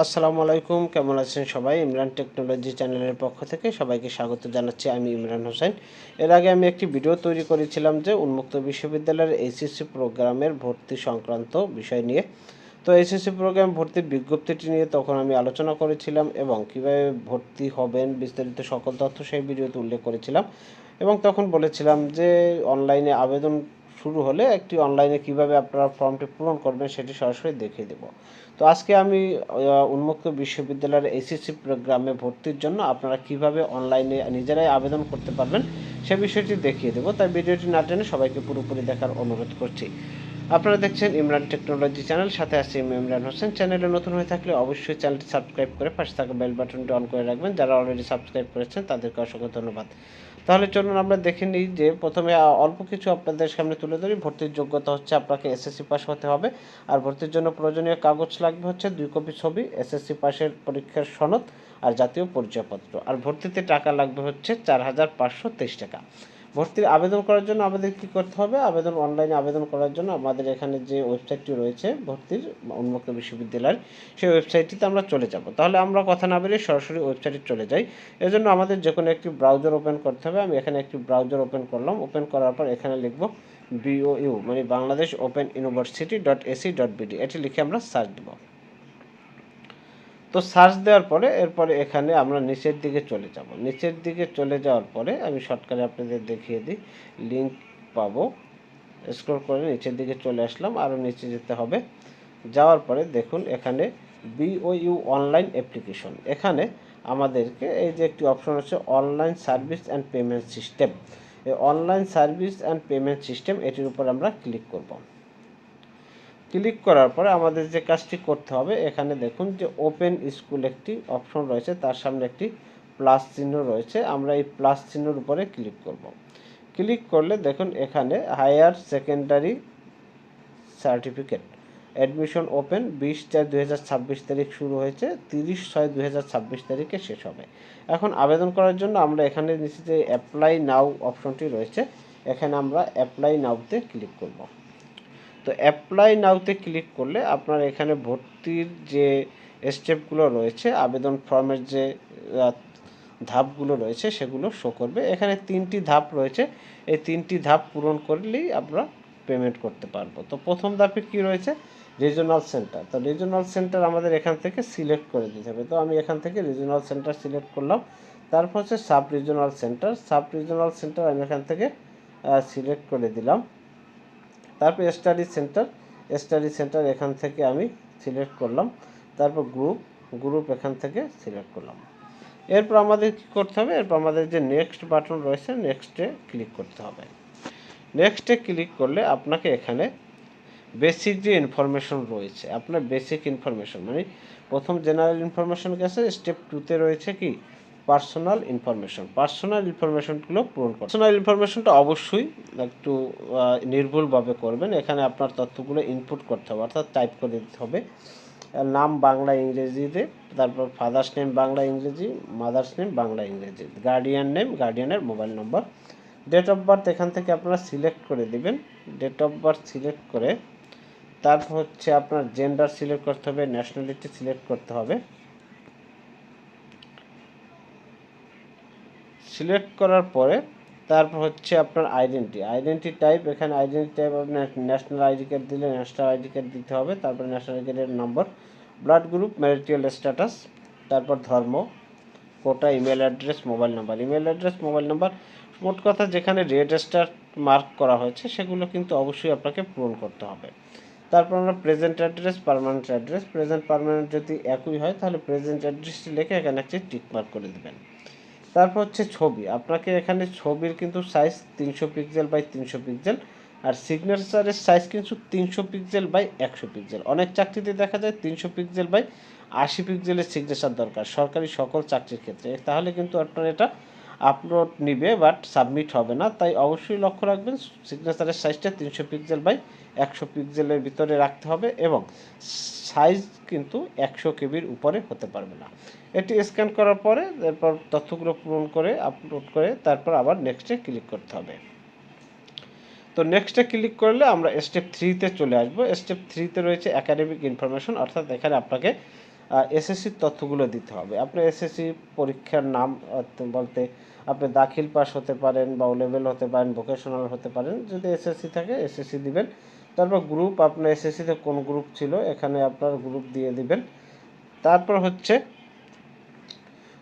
আসসালামু আলাইকুম, কেমন আছেন সবাই? ইমরান টেকনোলজি চ্যানেলের পক্ষ থেকে সবাইকে স্বাগত জানাচ্ছি। আমি ইমরান হোসেন। এর আগে আমি একটি ভিডিও তৈরি করেছিলাম যে উন্মুক্ত বিশ্ববিদ্যালয়ের এইচএসসি প্রোগ্রামের ভর্তি সংক্রান্ত বিষয় নিয়ে। তো এইচএসসি প্রোগ্রাম ভর্তির বিজ্ঞপ্তিটি নিয়ে তখন আমি আলোচনা করেছিলাম এবং কীভাবে ভর্তি হবেন বিস্তারিত সকল তথ্য সেই ভিডিওতে উল্লেখ করেছিলাম এবং তখন বলেছিলাম যে অনলাইনে আবেদন শুরু হলে একটি অনলাইনে কিভাবে আপনারা ফর্মটি পূরণ করবেন সেটি সরাসরি দেখিয়ে দেব। তো আজকে আমি উন্মুক্ত বিশ্ববিদ্যালয়ের এইচএসসি প্রোগ্রামে ভর্তির জন্য আপনারা কিভাবে অনলাইনে নিজেরাই আবেদন করতে পারবেন সে বিষয়টি দেখিয়ে দেব। তাই ভিডিওটি না টেনে সবাইকে পুরোপুরি দেখার অনুরোধ করছি। আপনারা দেখছেন ইমরান টেকনোলজি চ্যানেল, সাথে আছি আমি ইমরান হোসেন। চ্যানেলে নতুন হয়ে থাকলে অবশ্যই চ্যানেলটি সাবস্ক্রাইব করে পাশে থাকা বেল বাটনটি অন করে রাখবেন। যারা অলরেডি সাবস্ক্রাইব করেছেন তাদেরকে অসংখ্য ধন্যবাদ। তাহলে চলুন আমরা দেখে নিই যে প্রথমে অল্প কিছু আপনাদের সামনে তুলে ধরি। ভর্তির যোগ্যতা হচ্ছে আপনাকে এসএসসি পাস হতে হবে। আর ভর্তির জন্য প্রয়োজনীয় কাগজ লাগবে হচ্ছে 2 কপি ছবি, এসএসসি পাসের পরীক্ষার সনদ আর জাতীয় পরিচয়পত্র। আর ভর্তিতে টাকা লাগবে হচ্ছে 4,523 টাকা। ভর্তির আবেদন করার জন্য আমাদের কী করতে হবে? অনলাইনে আবেদন করার জন্য আমাদের এখানে যে ওয়েবসাইটটি রয়েছে ভর্তির উন্মুক্ত বিশ্ববিদ্যালয়ের, সেই ওয়েবসাইটটিতে আমরা চলে যাব। তাহলে আমরা কথা না বেরিয়ে সরাসরি ওয়েবসাইটে চলে যাই। এজন্য আমাদের যে কোনো একটি ব্রাউজার ওপেন করতে হবে। আমি এখানে একটি ব্রাউজার ওপেন করলাম। ওপেন করার পর এখানে লিখব BOU মানে বাংলাদেশ ওপেন ইউনিভার্সিটি .ac.bd, এটি লিখে আমরা সার্চ দেব। তো সার্চ দেওয়ার পরে এরপরে এখানে আমরা নিচের দিকে চলে যাব। নিচের দিকে চলে যাওয়ার পরে আমি শর্টকাটে আপনাদের দেখিয়ে দিই, লিঙ্ক পাবো। স্ক্রল করে নিচের দিকে চলে আসলাম, আরও নিচে যেতে হবে। যাওয়ার পরে দেখুন এখানে BOU অনলাইন অ্যাপ্লিকেশন, এখানে আমাদেরকে এই যে একটি অপশন আছে online service and payment system. এই online service and payment system এটির উপর আমরা ক্লিক করব। ক্লিক করার পরে আমাদের যে কাজটি করতে হবে, এখানে দেখুন যে ওপেন স্কুল একটি অপশন রয়েছে, তার সামনে একটি প্লাস চিহ্ন রয়েছে। আমরা এই প্লাস চিহ্নের উপরে ক্লিক করব। ক্লিক করলে দেখুন এখানে higher secondary certificate admission open 20/4/2026 তারিখ শুরু হয়েছে, 30/6/2026 তারিখে শেষ হবে। এখন আবেদন করার জন্য আমরা এখানে নিচে যে অ্যাপ্লাই নাও অপশনটি রয়েছে, এখানে আমরা অ্যাপ্লাই নাওতে ক্লিক করব। তো অ্যাপ্লাই নাওতে ক্লিক করলে আপনার এখানে ভর্তির যে স্টেপগুলো রয়েছে, আবেদন ফর্মের যে ধাপগুলো রয়েছে সেগুলো শো করবে। এখানে 3টি ধাপ রয়েছে, এই 3টি ধাপ পূরণ করলেই আমরা পেমেন্ট করতে পারবো। তো প্রথম ধাপে কি রয়েছে? Regional centre. তো রিজনাল সেন্টার আমাদের এখান থেকে সিলেক্ট করে দিতে হবে। তো আমি এখান থেকে রিজনাল সেন্টার সিলেক্ট করলাম। তারপর হচ্ছে sub regional centre. Sub regional centre আমি এখান থেকে সিলেক্ট করে দিলাম। তারপর স্টাডি সেন্টার এখান থেকে আমি সিলেক্ট করলাম। তারপর গ্রুপ এখান থেকে সিলেক্ট করলাম। এরপর আমাদের কী করতে হবে? এরপর আমাদের যে নেক্সট বাটন রয়েছে, নেক্সটে ক্লিক করতে হবে। নেক্সটে ক্লিক করলে আপনাকে এখানে বেসিক যে ইনফরমেশন রয়েছে, আপনার বেসিক ইনফরমেশন মানে প্রথম জেনারেল ইনফরমেশন গেছে, স্টেপ 2তে রয়েছে কি পার্সোনাল ইনফরমেশনগুলো পূরণ করুন। পার্সোনাল ইনফরমেশনটা অবশ্যই একটু নির্ভুলভাবে করবেন। এখানে আপনার তথ্যগুলো ইনপুট করতে হবে, অর্থাৎ টাইপ করে দিতে হবে। নাম বাংলা ইংরেজিতে, তারপর ফাদার্স নেম বাংলা ইংরেজি, মাদার্স নেম বাংলা ইংরেজি, গার্ডিয়ান নেম, গার্ডিয়ানের mobile number, date of birth এখান থেকে আপনারা সিলেক্ট করে দিবেন। ডেট অফ বার্থ সিলেক্ট করে তারপর হচ্ছে আপনার জেন্ডার সিলেক্ট করতে হবে, ন্যাশনালিটি সিলেক্ট করতে হবে। সিলেক্ট করার পরে তারপর হচ্ছে আপনার আইডেন্টি টাইপ, এখানে আইডেন্টি টাইপ আপনার ন্যাশনাল আইডি কার্ড দিলে ন্যাশনাল আইডি কার্ড দিতে হবে। তারপর ন্যাশনাল আইডি কার্ডের নম্বর, ব্লাড গ্রুপ, ম্যারিটাল স্ট্যাটাস, তারপর ধর্ম, কোটা, ইমেল অ্যাড্রেস, মোবাইল নাম্বার। মোট কথা যেখানে রেড স্টার মার্ক করা হয়েছে সেগুলো কিন্তু অবশ্যই আপনাকে পূরণ করতে হবে। তারপর আমরা present address, permanent address, present permanent যদি একই হয় তাহলে প্রেজেন্ট অ্যাড্রেসটি লিখে এখানে একটি টিক মার্ক করে দেবেন। তারপর হচ্ছে ছবি, আপনাকে এখানে ছবির কিন্তু সাইজ 300 পিক্সেল বাই 300 পিক্সেল, আর সিগনেচারের সাইজ কিন্তু 300 পিক্সেল বাই 100 পিক্সেল। অনেক চাকরিতে দেখা যায় 300 পিক্সেল বাই 80 পিক্সেলের সিগনেচার দরকার সরকারি সকল চাকরির ক্ষেত্রে, তাহলে কিন্তু আপনার এটা আপলোড নিবে বাট সাবমিট হবে না। তাই অবশ্যই লক্ষ্য রাখবেন সিগনেচারের সাইজটা 300 পিক্সেল বাই 100 পিক্সেলের ভিতরে রাখতে হবে এবং সাইজ কিন্তু 100 কেবির উপরে হতে পারবে না। এটি স্ক্যান করার পরে এরপর তথ্যগুলো পূরণ করে আপলোড করে তারপর আবার নেক্সটে ক্লিক করতে হবে। তো নেক্সটে ক্লিক করলে আমরা স্টেপ 3তে চলে আসবো। স্টেপ 3তে রয়েছে একাডেমিক ইনফরমেশন, অর্থাৎ এখানে আপনাকে এসএসসির তথ্যগুলো দিতে হবে। আপনার এসএসসি পরীক্ষার নাম বলতে আপনি দাখিল পাস হতে পারেন বা ও লেভেল হতে পারেন, ভোকেশনাল হতে পারেন। যদি এসএসসি থাকে এসএসসি দিবেন। তারপর গ্রুপ, আপনার এসএসসিতে কোন গ্রুপ ছিল এখানে আপনার গ্রুপ দিয়ে দিবেন। তারপর হচ্ছে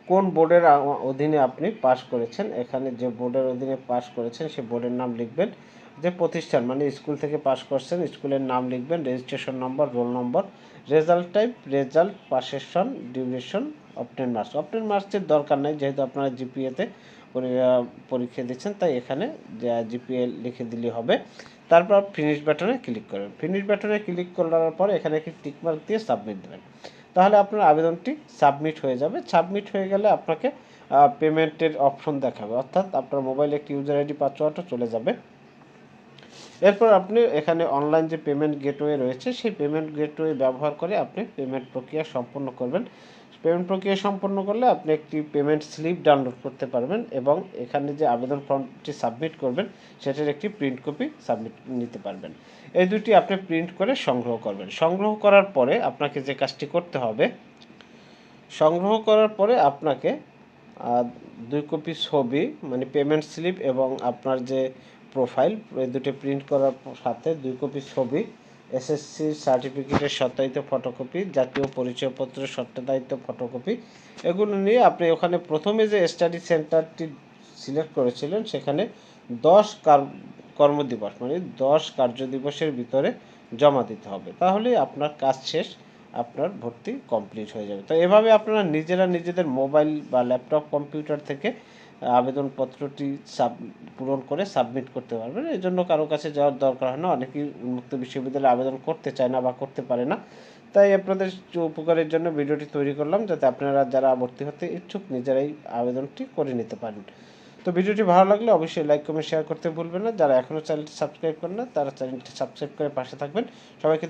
কোন বোর্ডের অধীনে আপনি পাস করেছেন, এখানে যে বোর্ডের অধীনে পাস করেছেন সে বোর্ডের নাম লিখবেন। যে প্রতিষ্ঠান মানে স্কুল থেকে পাস করছেন স্কুলের নাম লিখবেন, registration number, roll number, result type, result, পাসের সন, ডিউরেশন, অবটেন মার্কস। অবটেন মার্কসের দরকার নেই যেহেতু আপনারা জিপিএতে পরীক্ষা দিচ্ছেন, তাই এখানে জিপিএ লিখে দিলে হবে। তারপর ফিনিশ বাটনে ক্লিক করবেন। ফিনিশ বাটনে ক্লিক করার পর এখানে একটি টিকমার্ক দিয়ে সাবমিট দেবেন। তাহলে আপনার আবেদনটি সাবমিট হয়ে যাবে। সাবমিট হয়ে গেলে আপনাকে পেমেন্টের অপশন দেখাবে, অর্থাৎ আপনার মোবাইলে একটি ইউজার আইডি পাসওয়ার্ডও চলে যাবে। এরপর আপনি এখানে অনলাইন যে পেমেন্ট গেটওয়ে রয়েছে সেই পেমেন্ট গেটওয়ে ব্যবহার করে আপনি পেমেন্ট প্রক্রিয়া সম্পন্ন করবেন। পেমেন্ট প্রক্রিয়া সম্পন্ন করলে আপনি একটি পেমেন্ট স্লিপ ডাউনলোড করতে পারবেন এবং এখানে যে আবেদন ফর্মটি সাবমিট করবেন সেটার একটি প্রিন্ট কপি সাবমিট নিতে পারবেন। এই দুটি আপনি প্রিন্ট করে সংগ্রহ করবেন। সংগ্রহ করার পরে আপনাকে যে কাজটি করতে হবে, সংগ্রহ করার পরে আপনাকে 2 কপি ছবি মানে পেমেন্ট স্লিপ এবং আপনার যে প্রোফাইল, এই দুটো প্রিন্ট করার সাথে 2 কপি ছবি, এসএসসি সার্টিফিকেটের সত্যায়িত ফটোকপি, জাতীয় পরিচয়পত্রের সত্যায়িত ফটোকপি, এগুলো নিয়ে আপনি ওখানে প্রথমে যে স্টাডি সেন্টারটি সিলেক্ট করেছিলেন সেখানে 10 কর্মদিবস মানে 10 কার্যদিবসের ভিতরে জমা দিতে হবে। তাহলেই আপনার কাজ শেষ, আপনার ভর্তি কমপ্লিট হয়ে যাবে। তো এভাবে আপনারা নিজেরা নিজেদের মোবাইল বা ল্যাপটপ কম্পিউটার থেকে আবেদনপত্রটি পূরণ করে সাবমিট করতে পারবেন। এই জন্য কারো কাছে যাওয়ার দরকার হয় না। অনেকেই উন্মুক্ত বিশ্ববিদ্যালয়ে আবেদন করতে চায় না বা করতে পারে না। তাই আপনাদের উপকারের জন্য ভিডিওটি তৈরি করলাম যাতে আপনারা যারা ভর্তি হতে ইচ্ছুক নিজেরাই আবেদনটি করে নিতে পারেন। তো ভিডিওটি ভালো লাগলে অবশ্যই লাইক, কমেন্ট, শেয়ার করতে ভুলবেন না। যারা এখনও চ্যানেলটি সাবস্ক্রাইব করেন না তারা চ্যানেলটি সাবস্ক্রাইব করে পাশে থাকবেন। সবাইকে